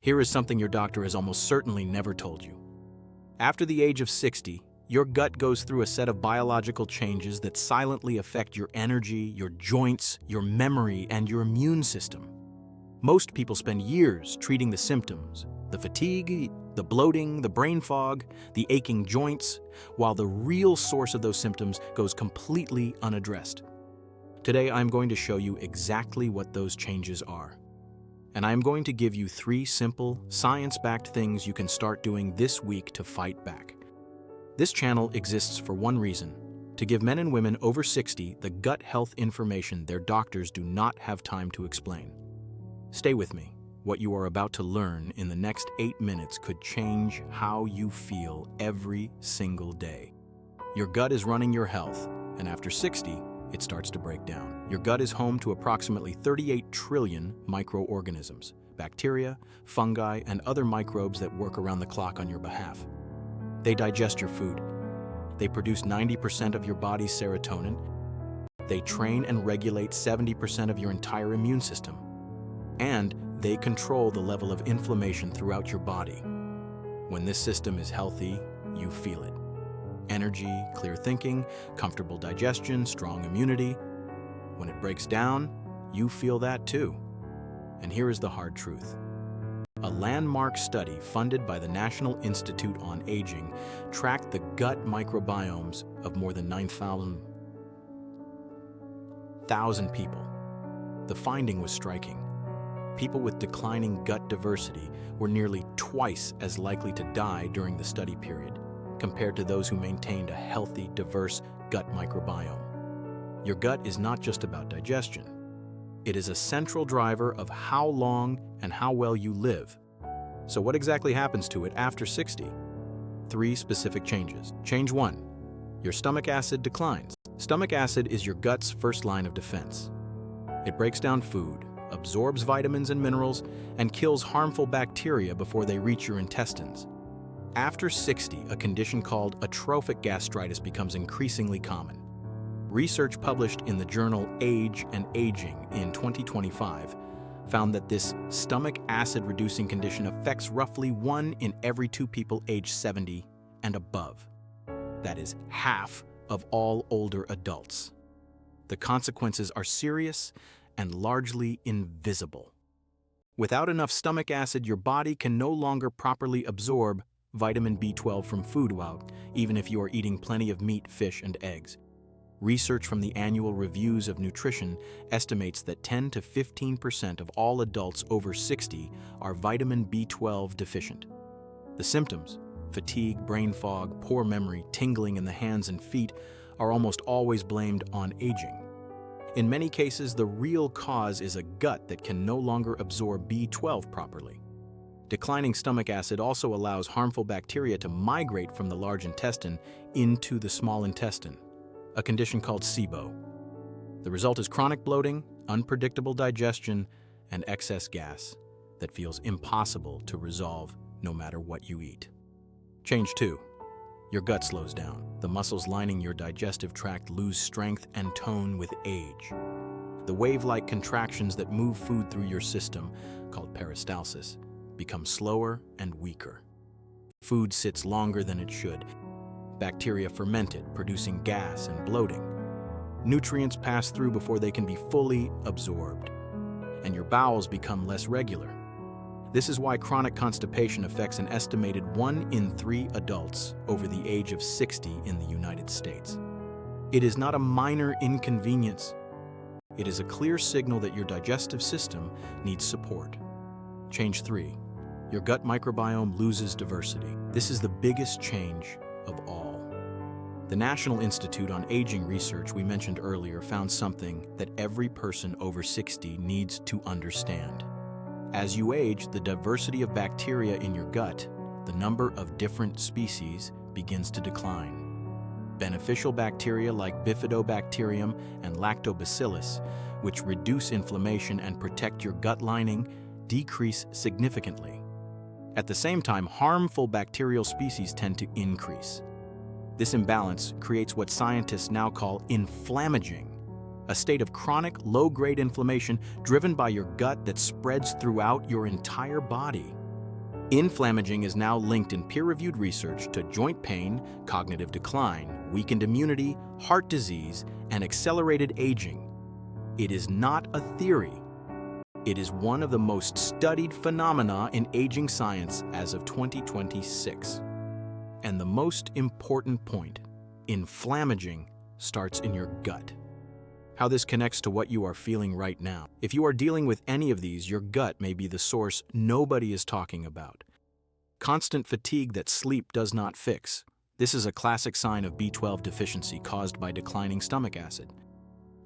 Here is something your doctor has almost certainly never told you. After the age of 60, your gut goes through a set of biological changes that silently affect your energy, your joints, your memory, and your immune system. Most people spend years treating the symptoms, the fatigue, the bloating, the brain fog, the aching joints, while the real source of those symptoms goes completely unaddressed. Today, I'm going to show you exactly what those changes are. And I'm going to give you 3 simple, science-backed things you can start doing this week to fight back. This channel exists for one reason: to give men and women over 60 the gut health information their doctors do not have time to explain. Stay with me. What you are about to learn in the next 8 minutes could change how you feel every single day. Your gut is running your health, and after 60, it starts to break down. Your gut is home to approximately 38 trillion microorganisms, bacteria, fungi, and other microbes that work around the clock on your behalf. They digest your food. They produce 90% of your body's serotonin. They train and regulate 70% of your entire immune system. And they control the level of inflammation throughout your body. When this system is healthy, you feel it. Energy, clear thinking, comfortable digestion, strong immunity. When it breaks down, you feel that too. And here is the hard truth. A landmark study funded by the National Institute on Aging tracked the gut microbiomes of more than 9,000 people. The finding was striking. People with declining gut diversity were nearly twice as likely to die during the study period, compared to those who maintained a healthy, diverse gut microbiome. Your gut is not just about digestion. It is a central driver of how long and how well you live. So what exactly happens to it after 60? 3 specific changes. Change 1. Your stomach acid declines. Stomach acid is your gut's first line of defense. It breaks down food, absorbs vitamins and minerals, and kills harmful bacteria before they reach your intestines. After 60, a condition called atrophic gastritis becomes increasingly common. Research published in the journal Age and Aging in 2025 found that this stomach acid-reducing condition affects roughly 1 in every 2 people aged 70 and above. That is half of all older adults. The consequences are serious and largely invisible. Without enough stomach acid, your body can no longer properly absorb vitamin B12 from food, even if you are eating plenty of meat, fish, and eggs. Research from the Annual Reviews of Nutrition estimates that 10 to 15% of all adults over 60 are vitamin B12 deficient. The symptoms, fatigue, brain fog, poor memory, tingling in the hands and feet, are almost always blamed on aging. In many cases, the real cause is a gut that can no longer absorb B12 properly. Declining stomach acid also allows harmful bacteria to migrate from the large intestine into the small intestine, a condition called SIBO. The result is chronic bloating, unpredictable digestion, and excess gas that feels impossible to resolve no matter what you eat. Change 2. Your gut slows down. The muscles lining your digestive tract lose strength and tone with age. The wave-like contractions that move food through your system, called peristalsis, become slower and weaker. Food sits longer than it should. Bacteria fermented, producing gas and bloating. Nutrients pass through before they can be fully absorbed. And your bowels become less regular. This is why chronic constipation affects an estimated 1 in 3 adults over the age of 60 in the United States. It is not a minor inconvenience. It is a clear signal that your digestive system needs support. Change 3. Your gut microbiome loses diversity. This is the biggest change of all. The National Institute on Aging research we mentioned earlier found something that every person over 60 needs to understand. As you age, the diversity of bacteria in your gut, the number of different species, begins to decline. Beneficial bacteria like bifidobacterium and lactobacillus, which reduce inflammation and protect your gut lining, decrease significantly. At the same time, harmful bacterial species tend to increase. This imbalance creates what scientists now call inflammaging, a state of chronic, low-grade inflammation driven by your gut that spreads throughout your entire body. Inflammaging is now linked in peer-reviewed research to joint pain, cognitive decline, weakened immunity, heart disease, and accelerated aging. It is not a theory. It is one of the most studied phenomena in aging science as of 2026. And the most important point, inflammaging starts in your gut. How this connects to what you are feeling right now. If you are dealing with any of these, your gut may be the source nobody is talking about. Constant fatigue that sleep does not fix. This is a classic sign of B12 deficiency caused by declining stomach acid.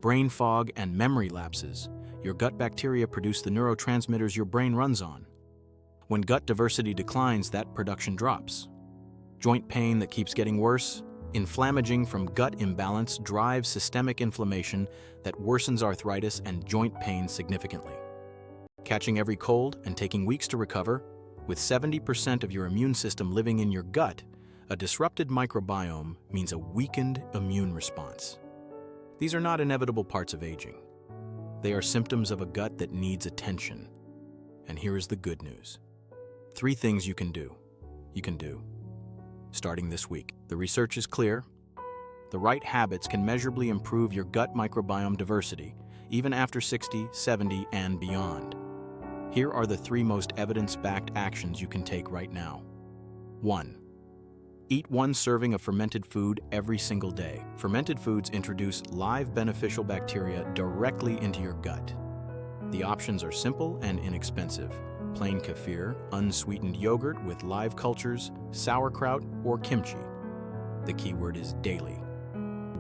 Brain fog and memory lapses. Your gut bacteria produce the neurotransmitters your brain runs on. When gut diversity declines, that production drops. Joint pain that keeps getting worse. Inflammaging from gut imbalance drives systemic inflammation that worsens arthritis and joint pain significantly. Catching every cold and taking weeks to recover, with 70% of your immune system living in your gut, a disrupted microbiome means a weakened immune response. These are not inevitable parts of aging. They are symptoms of a gut that needs attention. And here is the good news. 3 things you can do. Starting this week. The research is clear. The right habits can measurably improve your gut microbiome diversity, even after 60, 70, and beyond. Here are the 3 most evidence-backed actions you can take right now. 1. Eat 1 serving of fermented food every single day. Fermented foods introduce live beneficial bacteria directly into your gut. The options are simple and inexpensive. Plain kefir, unsweetened yogurt with live cultures, sauerkraut, or kimchi. The key word is daily.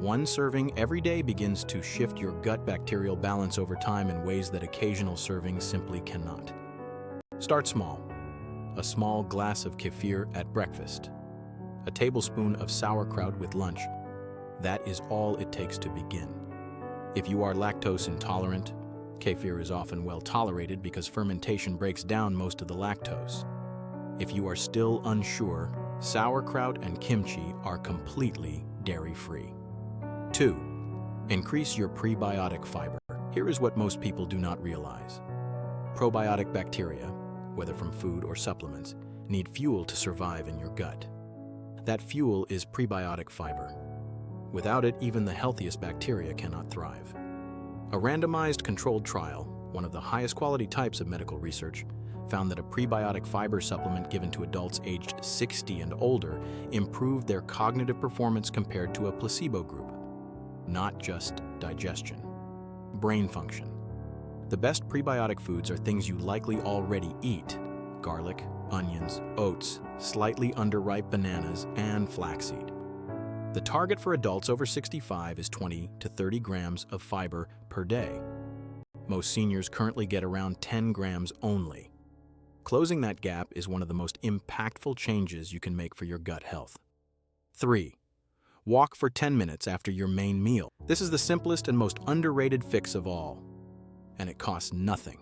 1 serving every day begins to shift your gut bacterial balance over time in ways that occasional servings simply cannot. Start small. A small glass of kefir at breakfast. A tablespoon of sauerkraut with lunch. That is all it takes to begin. If you are lactose intolerant, kefir is often well tolerated because fermentation breaks down most of the lactose. If you are still unsure, sauerkraut and kimchi are completely dairy-free. 2. Increase your prebiotic fiber. Here is what most people do not realize. Probiotic bacteria, whether from food or supplements, need fuel to survive in your gut. That fuel is prebiotic fiber. Without it, even the healthiest bacteria cannot thrive. A randomized controlled trial, one of the highest quality types of medical research, found that a prebiotic fiber supplement given to adults aged 60 and older improved their cognitive performance compared to a placebo group. Not just digestion. Brain function. The best prebiotic foods are things you likely already eat: garlic, onions, oats, slightly underripe bananas, and flaxseed. The target for adults over 65 is 20 to 30 grams of fiber per day. Most seniors currently get around 10 grams only. Closing that gap is one of the most impactful changes you can make for your gut health. 3. Walk for 10 minutes after your main meal. This is the simplest and most underrated fix of all, and it costs nothing.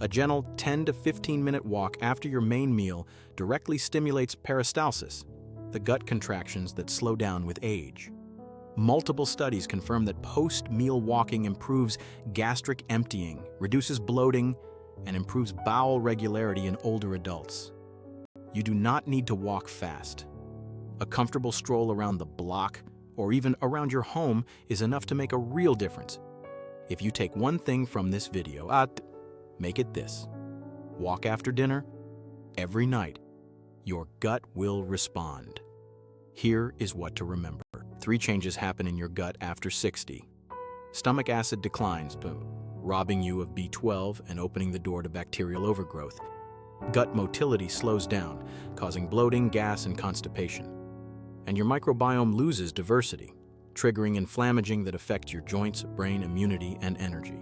A gentle 10 to 15-minute walk after your main meal directly stimulates peristalsis, the gut contractions that slow down with age. Multiple studies confirm that post-meal walking improves gastric emptying, reduces bloating, and improves bowel regularity in older adults. You do not need to walk fast. A comfortable stroll around the block or even around your home is enough to make a real difference. If you take one thing from this video, make it this. Walk after dinner, every night. Your gut will respond. Here is what to remember. 3 changes happen in your gut after 60. Stomach acid declines, robbing you of B12 and opening the door to bacterial overgrowth. Gut motility slows down, causing bloating, gas, and constipation. And your microbiome loses diversity, triggering inflammaging that affects your joints, brain, immunity, and energy.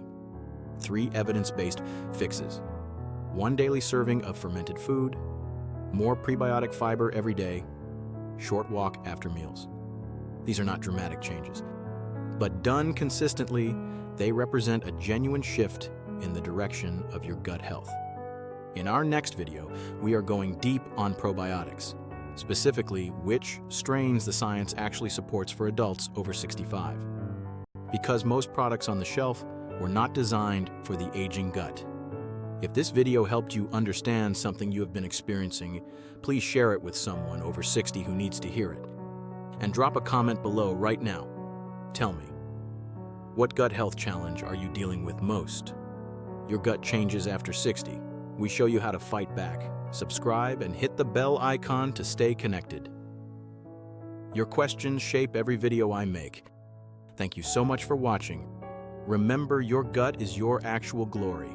3 evidence-based fixes. 1 daily serving of fermented food, more prebiotic fiber every day, short walk after meals. These are not dramatic changes, but done consistently, they represent a genuine shift in the direction of your gut health. In our next video, we are going deep on probiotics, specifically which strains the science actually supports for adults over 65. Because most products on the shelf were not designed for the aging gut. If this video helped you understand something you have been experiencing, please share it with someone over 60 who needs to hear it. And drop a comment below right now. Tell me, what gut health challenge are you dealing with most? Your gut changes after 60. We show you how to fight back. Subscribe and hit the bell icon to stay connected. Your questions shape every video I make. Thank you so much for watching. Remember, your gut is your actual glory.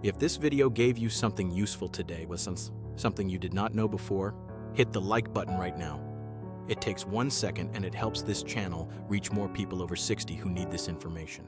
If this video gave you something useful today, was something you did not know before, hit the like button right now. It takes 1 second and it helps this channel reach more people over 60 who need this information.